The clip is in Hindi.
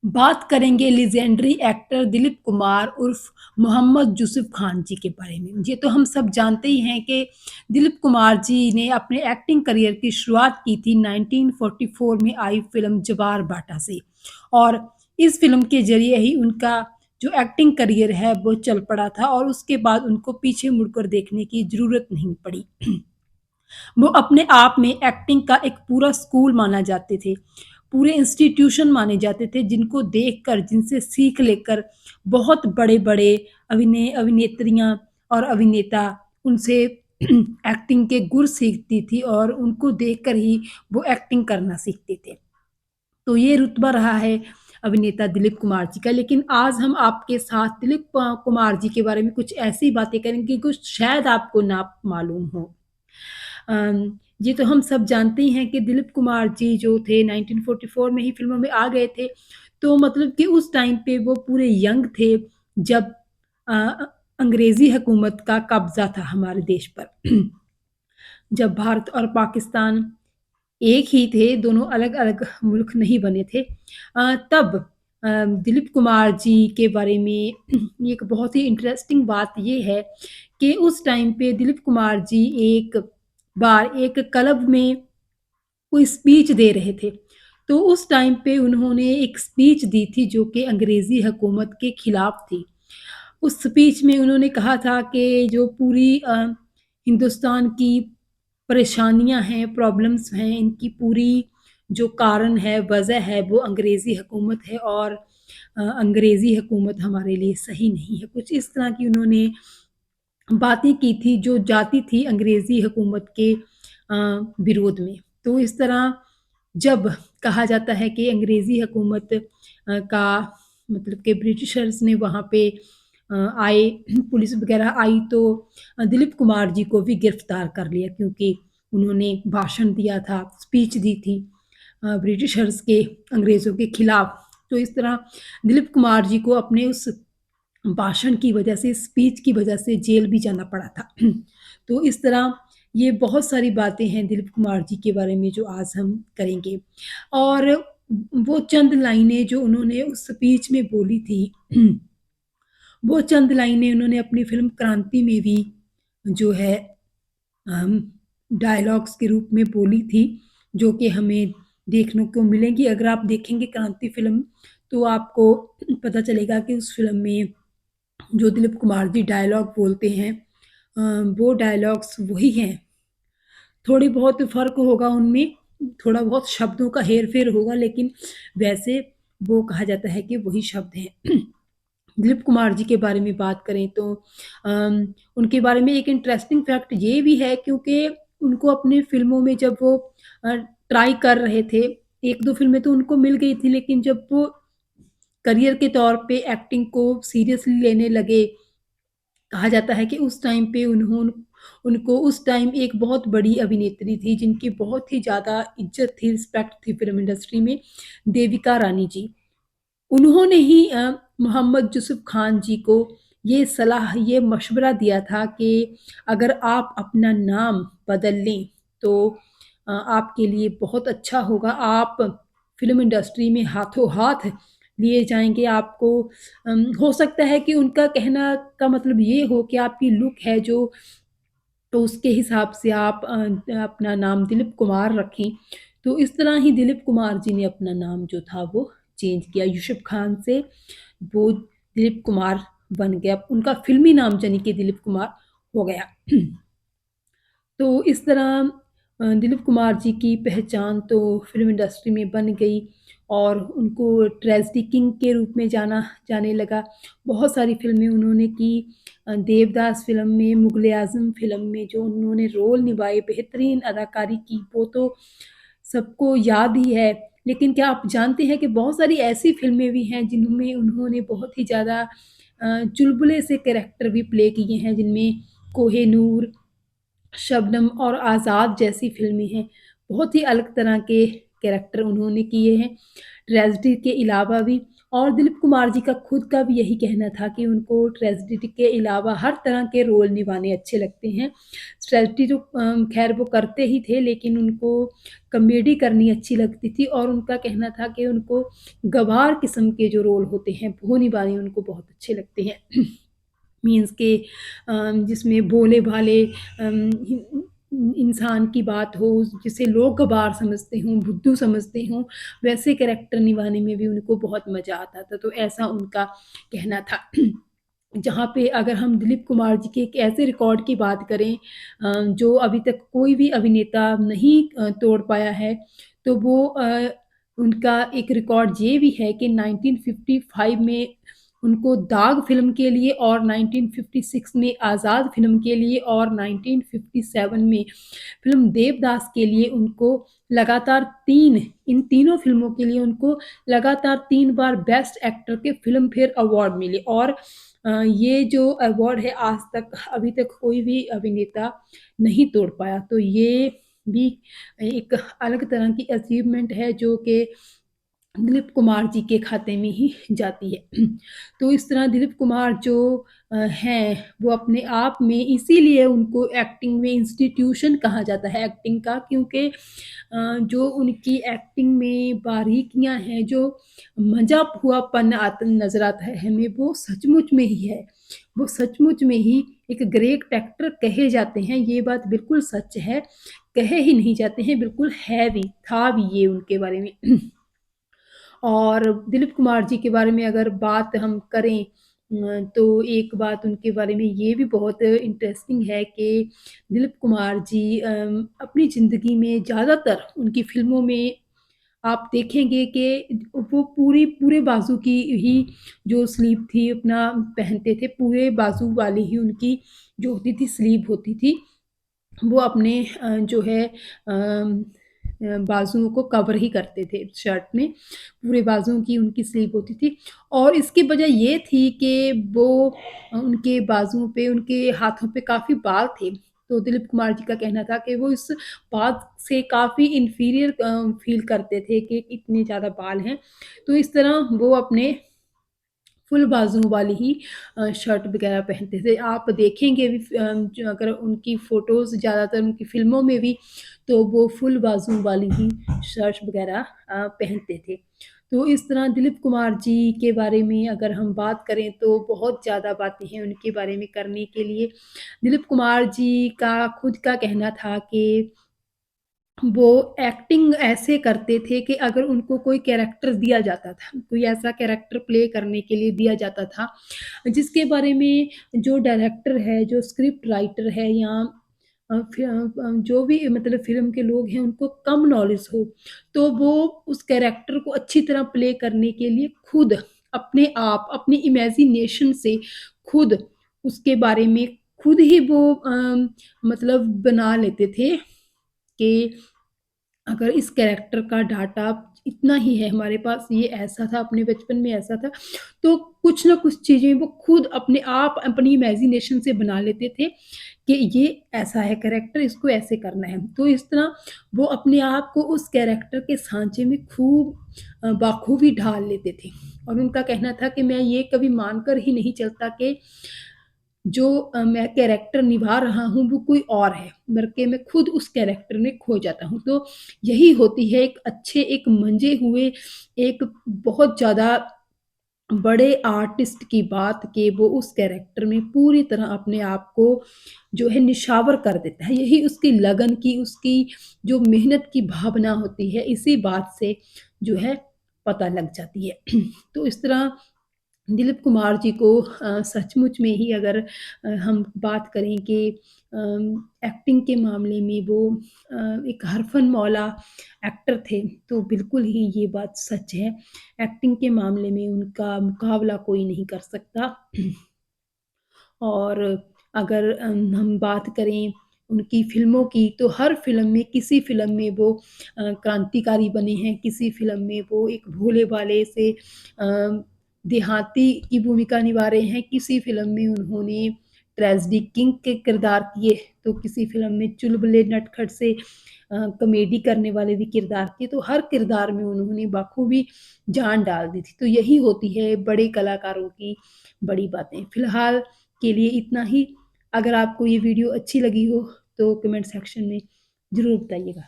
बात करेंगे लीजेंडरी एक्टर दिलीप कुमार उर्फ मोहम्मद यूसुफ खान जी के बारे में। ये तो हम सब जानते ही हैं कि दिलीप कुमार जी ने अपने एक्टिंग करियर की शुरुआत की थी 1944 में आई फ़िल्म जवार भाटा से और इस फ़िल्म के ज़रिए ही उनका जो एक्टिंग करियर है वो चल पड़ा था और उसके बाद उनको पीछे मुड़कर देखने की ज़रूरत नहीं पड़ी। वो अपने आप में एक्टिंग का एक पूरा स्कूल माना जाते थे, पूरे इंस्टीट्यूशन माने जाते थे जिनको देखकर, जिनसे सीख लेकर बहुत बड़े-बड़े अभिनेत्रियाँ और अभिनेता उनसे एक्टिंग के गुर सीखती थी और उनको देखकर ही वो एक्टिंग करना सीखते थे। तो ये रुतबा रहा है अभिनेता दिलीप कुमार जी का। लेकिन आज हम आपके साथ दिलीप कुमार जी के बारे में कुछ ऐसी बातें करेंगे कुछ शायद आपको ना मालूम हो। ये तो हम सब जानते ही हैं कि दिलीप कुमार जी जो थे 1944 में ही फ़िल्मों में आ गए थे। तो मतलब कि उस टाइम पे वो पूरे यंग थे जब अ, अंग्रेज़ी हुकूमत का कब्ज़ा था हमारे देश पर। जब भारत और पाकिस्तान एक ही थे, दोनों अलग-अलग मुल्क नहीं बने थे। तब दिलीप कुमार जी के बारे में एक बहुत ही इंटरेस्टिंग बात ये है कि उस टाइम पे दिलीप कुमार जी एक बार एक क्लब में कोई स्पीच दे रहे थे। तो उस टाइम पे उन्होंने एक स्पीच दी थी जो कि अंग्रेज़ी हुकूमत के खिलाफ थी। उस स्पीच में उन्होंने कहा था कि जो पूरी हिंदुस्तान की परेशानियाँ हैं, प्रॉब्लम्स हैं, इनकी पूरी जो कारण है, वजह है, वो अंग्रेज़ी हुकूमत है और अंग्रेज़ी हुकूमत हमारे लिए सही नहीं है। कुछ इस तरह की उन्होंने बातें की थी जो जाती थी अंग्रेज़ी हुकूमत के विरोध में। तो इस तरह जब कहा जाता है कि अंग्रेज़ी हुकूमत का मतलब कि ब्रिटिशर्स ने वहाँ पे आए पुलिस वग़ैरह आई तो दिलीप कुमार जी को भी गिरफ़्तार कर लिया क्योंकि उन्होंने भाषण दिया था, स्पीच दी थी ब्रिटिशर्स के अंग्रेज़ों के खिलाफ। तो इस तरह दिलीप कुमार जी को अपने उस भाषण की वजह से, स्पीच की वजह से जेल भी जाना पड़ा था। तो इस तरह ये बहुत सारी बातें हैं दिलीप कुमार जी के बारे में जो आज हम करेंगे। और वो चंद लाइनें जो उन्होंने उस स्पीच में बोली थी, वो चंद लाइनें उन्होंने अपनी फ़िल्म क्रांति में भी जो है अम, डायलॉग्स के रूप में बोली थी, जो कि हमें देखने को मिलेंगी। अगर आप देखेंगे क्रांति फ़िल्म, तो आपको पता चलेगा कि उस फ़िल्म में जो दिलीप कुमार जी डायलॉग बोलते हैं अ, वो डायलॉग्स वही हैं। थोड़ी बहुत फ़र्क होगा उनमें, थोड़ा बहुत शब्दों का हेर-फेर होगा लेकिन वैसे वो कहा जाता है कि वही शब्द हैं। दिलीप कुमार जी के बारे में बात करें तो उनके बारे में एक इंटरेस्टिंग फैक्ट ये भी है क्योंकि उनको अपनी फ़िल्मों में जब वो ट्राई कर रहे थे, 1-2 फ़िल्में तो उनको मिल गई थी लेकिन जब वो करियर के तौर पे एक्टिंग को सीरियसली लेने लगे, कहा जाता है कि उस टाइम पे उनको उस टाइम एक बहुत बड़ी अभिनेत्री थी जिनकी बहुत ही ज़्यादा इज़्ज़त थी, रिस्पेक्ट थी फ़िल्म इंडस्ट्री में, देविका रानी जी। उन्होंने ही मोहम्मद यूसुफ खान जी को ये सलाह, ये मशवरा दिया था कि अगर आप अपना नाम बदल लें, तो आपके लिए बहुत अच्छा होगा। आप फ़िल्म इंडस्ट्री में हाथों-हाथ लिए जाएँगे। आपको हो सकता है कि उनका कहना का मतलब ये हो कि आपकी लुक है जो तो उसके हिसाब से आप अपना नाम दिलीप कुमार रखें। तो इस तरह ही दिलीप कुमार जी ने अपना नाम जो था वो चेंज किया। यूसुफ खान से वो दिलीप कुमार बन गया। उनका फ़िल्मी नाम यानी कि दिलीप कुमार हो गया। तो इस तरह दिलीप कुमार जी की पहचान तो फ़िल्म इंडस्ट्री में बन गई और उनको ट्रेजेडी किंग के रूप में जाना जाने लगा। बहुत सारी फ़िल्में उन्होंने की देवदास फ़िल्म में, मुग़ल-ए-आज़म फ़िल्म में जो उन्होंने रोल निभाए, बेहतरीन अदाकारी की, वो तो सबको याद ही है। लेकिन क्या आप जानते हैं कि बहुत सारी ऐसी फ़िल्में भी हैं जिनमें उन्होंने बहुत ही ज़्यादा चुलबुले से कैरेक्टर भी प्ले किए हैं, जिनमें कोहिनूर, शबनम और आज़ाद जैसी फ़िल्में हैं। बहुत ही अलग तरह के कैरेक्टर उन्होंने किए हैं, ट्रेजेडी के अलावा भी। और दिलीप कुमार जी का खुद का भी यही कहना था कि उनको ट्रेजेडी के अलावा हर तरह के रोल निभाने अच्छे लगते हैं। ट्रेजेडी तो ख़ैर वो करते ही थे, लेकिन उनको कॉमेडी करनी अच्छी लगती थी और उनका कहना था कि उनको गँवार किस्म के जो रोल होते हैं, वो निभाने उनको बहुत अच्छे लगते हैं। मीन्स के जिसमें भोले-भाले हि इंसान की बात हो, जिसे लोग गँवार समझते हों, बुद्धू समझते हों, वैसे कैरेक्टर निभाने में भी उनको बहुत मज़ा आता था, तो ऐसा उनका कहना था। जहाँ पे अगर हम दिलीप कुमार जी के एक ऐसे रिकॉर्ड की बात करें जो अभी तक कोई भी अभिनेता नहीं तोड़ पाया है, तो वो उनका एक रिकॉर्ड ये भी है कि 1955 में उनको दाग फ़िल्म के लिए और 1956 में आज़ाद फ़िल्म के लिए और 1957 में फ़िल्म देवदास के लिए उनको लगातार 3 इन तीनों फ़िल्मों के लिए उनको लगातार 3 बार बेस्ट एक्टर के फ़िल्म फेयर अवार्ड मिले और ये जो अवार्ड है आज तक अभी तक कोई भी अभिनेता नहीं तोड़ पाया। तो ये भी एक अलग तरह की अचीवमेंट है जो कि दिलीप कुमार जी के खाते में ही जाती है। तो इस तरह दिलीप कुमार जो हैं, वो अपने आप में इसीलिए उनको एक्टिंग में इंस्टीट्यूशन कहा जाता है एक्टिंग का क्योंकि जो उनकी एक्टिंग में बारीकियाँ हैं, जो मज़ा हुआपन नज़र आता है हमें, वो सचमुच में ही है। वो सचमुच में ही एक ग्रेट एक्टर कहे जाते हैं, ये बात बिल्कुल सच है। कहे ही नहीं जाते हैं, बिल्कुल है भी, था भी ये उनके बारे में। और दिलीप कुमार जी के बारे में अगर बात हम करें तो एक बात उनके बारे में ये भी बहुत इंटरेस्टिंग है कि दिलीप कुमार जी अपनी ज़िंदगी में ज़्यादातर उनकी फ़िल्मों में आप देखेंगे कि वो पूरे बाजू की ही जो स्लीव थी अपना पहनते थे, पूरे बाजू वाली ही उनकी जो होती थी स्लीव होती थी। वो अपने जो है बाजुओं को कवर ही करते थे शर्ट में, पूरे बाजुओं की उनकी स्लीव होती थी और इसकी वजह ये थी कि वो उनके बाजुओं पे, उनके हाथों पे काफ़ी बाल थे। तो दिलीप कुमार जी का कहना था कि वो इस बात से काफ़ी इन्फीरियर फ़ील करते थे कि इतने ज़्यादा बाल हैं। तो इस तरह वो अपने फुल बाजुओं वाली ही शर्ट वगैरह पहनते थे। आप देखेंगे भी जो अगर उनकी फ़ोटोज़ ज़्यादातर उनकी फ़िल्मों में भी, तो वो फुल बाजुओं वाली ही शर्ट वगैरह पहनते थे। तो इस तरह दिलीप कुमार जी के बारे में अगर हम बात करें तो बहुत ज़्यादा बातें हैं उनके बारे में करने के लिए। दिलीप कुमार जी का खुद का कहना था कि वो एक्टिंग ऐसे करते थे कि अगर उनको कोई कैरेक्टर दिया जाता था, कोई ऐसा कैरेक्टर प्ले करने के लिए दिया जाता था, जिसके बारे में जो डायरेक्टर है, जो स्क्रिप्ट राइटर है या जो भी मतलब फ़िल्म के लोग हैं, उनको कम नॉलेज हो, तो वो उस कैरेक्टर को अच्छी तरह प्ले करने के लिए खुद अपने आप, अपनी इमेजिनेशन से खुद उसके बारे में खुद ही वो मतलब बना लेते थे कि अगर इस कैरेक्टर का डाटा इतना ही है हमारे पास, ये ऐसा था, अपने बचपन में ऐसा था, तो कुछ ना कुछ चीज़ें वो खुद अपने आप अपनी इमेजिनेशन से बना लेते थे कि ये ऐसा है कैरेक्टर, इसको ऐसे करना है। तो इस तरह वो अपने आप को उस कैरेक्टर के साँचे में खूब बाखूबी ढाल लेते थे और उनका कहना था कि मैं ये कभी मानकर ही नहीं चलता कि जो मैं कैरेक्टर निभा रहा हूँ वो कोई और है, बल्कि मैं खुद उस कैरेक्टर में खो जाता हूँ। तो यही होती है एक अच्छे, एक मंजे हुए, एक बहुत ज़्यादा बड़े आर्टिस्ट की बात कि वो उस कैरेक्टर में पूरी तरह अपने आप को जो है निछावर कर देता है। यही उसकी लगन की, उसकी जो मेहनत की भावना होती है, इसी बात से जो है पता लग जाती है। तो इस तरह दिलीप कुमार जी को सचमुच में ही अगर हम बात करें कि एक्टिंग के मामले में वो एक हरफन मौला एक्टर थे, तो बिल्कुल ही ये बात सच है। एक्टिंग के मामले में उनका मुकाबला कोई नहीं कर सकता। और अगर हम बात करें उनकी फ़िल्मों की, तो हर फ़िल्म में किसी फ़िल्म में वो क्रांतिकारी बने हैं, किसी फ़िल्म में वो एक भोले-भाले से देहाती की भूमिका निभा रहे हैं, किसी फ़िल्म में उन्होंने ट्रेजेडी किंग के किरदार किए, तो किसी फ़िल्म में चुलबुले नटखट से कॉमेडी करने वाले भी किरदार किए, तो हर किरदार में उन्होंने बखूबी जान डाल दी थी। तो यही होती है बड़े कलाकारों की बड़ी बातें। फ़िलहाल के लिए इतना ही। अगर आपको ये वीडियो अच्छी लगी हो तो कमेंट सेक्शन में ज़रूर बताइएगा।